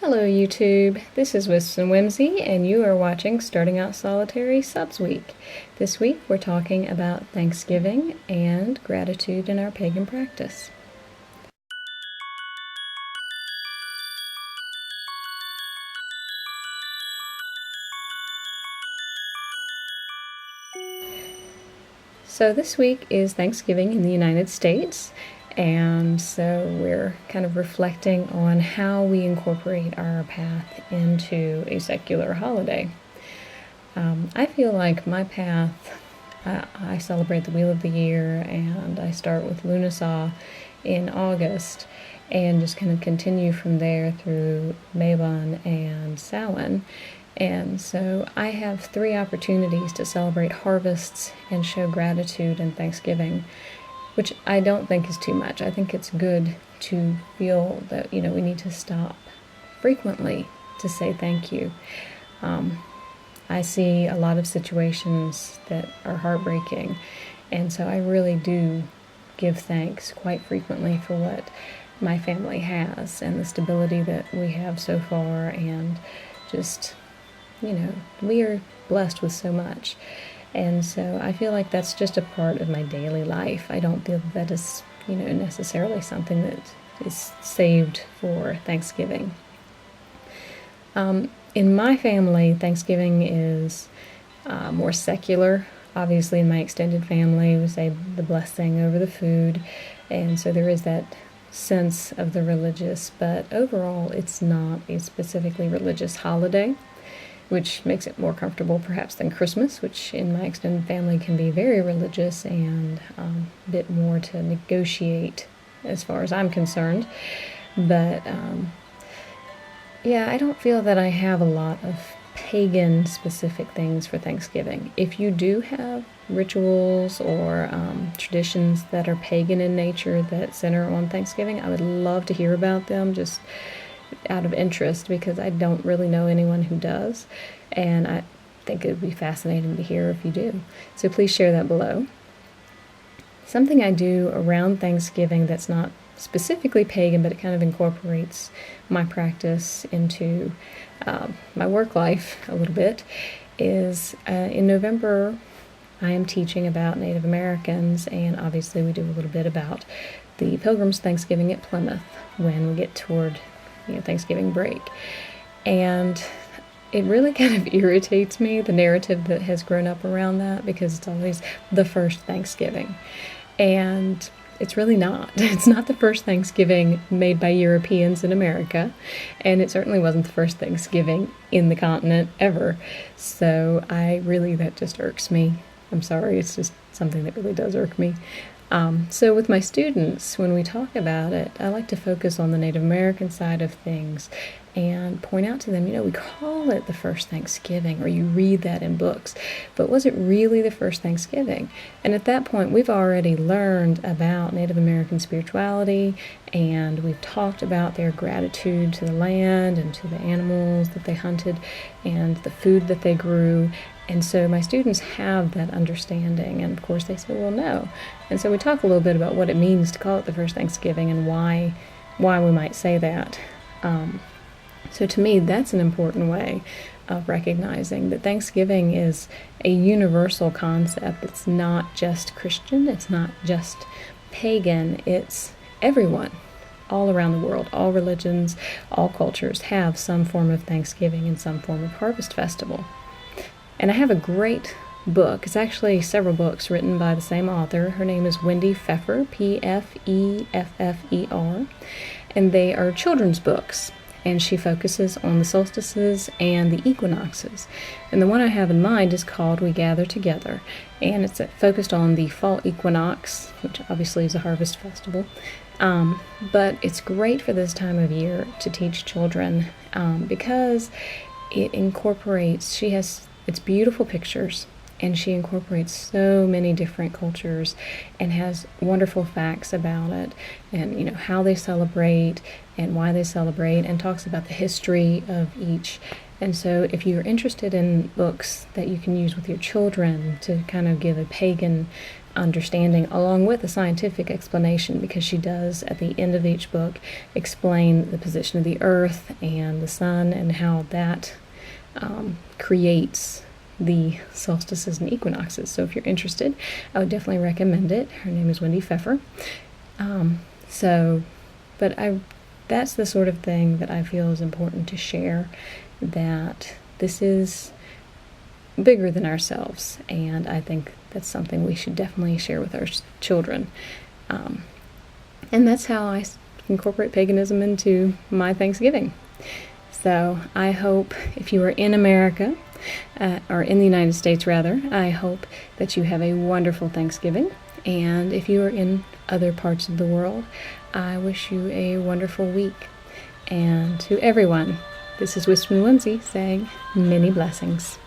Hello YouTube, this is Wisps and Whimsy, and you are watching Starting Out Solitary Subs Week. This week we're talking about Thanksgiving and gratitude in our pagan practice. So this week is Thanksgiving in the United States, and so we're kind of reflecting on how we incorporate our path into a secular holiday. I feel like my path, I celebrate the Wheel of the Year, and I start with Lunasaw in August and just kind of continue from there through Mabon and Samhain. And so I have 3 opportunities to celebrate harvests and show gratitude and thanksgiving, which I don't think is too much. I think it's good to feel that, we need to stop frequently to say thank you. I see a lot of situations that are heartbreaking, and so I really do give thanks quite frequently for what my family has and the stability that we have so far, and just, we are blessed with so much. And so I feel like that's just a part of my daily life. I don't feel that is, necessarily something that is saved for Thanksgiving. In my family, Thanksgiving is more secular. Obviously, in my extended family, we say the blessing over the food, and so there is that sense of the religious, but overall, it's not a specifically religious holiday, which makes it more comfortable perhaps than Christmas, which in my extended family can be very religious and a bit more to negotiate as far as I'm concerned. But I don't feel that I have a lot of pagan specific things for Thanksgiving. If you do have rituals or traditions that are pagan in nature that center on Thanksgiving, I would love to hear about them, just out of interest, because I don't really know anyone who does, and I think it would be fascinating to hear if you do. So please share that below. Something I do around Thanksgiving that's not specifically pagan, but it kind of incorporates my practice into my work life a little bit, is in November I am teaching about Native Americans, and obviously we do a little bit about the Pilgrims' Thanksgiving at Plymouth when we get toward Thanksgiving break. And it really kind of irritates me, the narrative that has grown up around that, because it's always the first Thanksgiving. And it's really not. It's not the first Thanksgiving made by Europeans in America, and it certainly wasn't the first Thanksgiving in the continent ever. So that just irks me. I'm sorry, it's just something that really does irk me. So with my students, when we talk about it, I like to focus on the Native American side of things and point out to them, we call it the first Thanksgiving, or you read that in books, but was it really the first Thanksgiving? And at that point, we've already learned about Native American spirituality, and we've talked about their gratitude to the land and to the animals that they hunted and the food that they grew. And so my students have that understanding, and of course they say, well, no. And so we talk a little bit about what it means to call it the first Thanksgiving and why we might say that. So to me, that's an important way of recognizing that Thanksgiving is a universal concept. It's not just Christian, it's not just pagan, it's everyone all around the world. All religions, all cultures have some form of Thanksgiving and some form of harvest festival. And I have a great book. It's actually several books written by the same author. Her name is Wendy Pfeffer, Pfeffer, and they are children's books. And she focuses on the solstices and the equinoxes. And the one I have in mind is called We Gather Together, and it's focused on the fall equinox, which obviously is a harvest festival. But it's great for this time of year to teach children because it incorporates, it's beautiful pictures, and she incorporates so many different cultures and has wonderful facts about it, and how they celebrate and why they celebrate, and talks about the history of each. And so if you're interested in books that you can use with your children to kind of give a pagan understanding, along with a scientific explanation, because she does at the end of each book explain the position of the earth and the sun and how that creates the solstices and equinoxes. So if you're interested, I would definitely recommend it. Her name is Wendy Pfeffer. That's the sort of thing that I feel is important to share, that this is bigger than ourselves, and I think that's something we should definitely share with our children. And that's how I incorporate paganism into my Thanksgiving. So I hope, if you are in America, or in the United States rather, I hope that you have a wonderful Thanksgiving. And if you are in other parts of the world, I wish you a wonderful week. And to everyone, this is Wisps and Whimsy saying many blessings.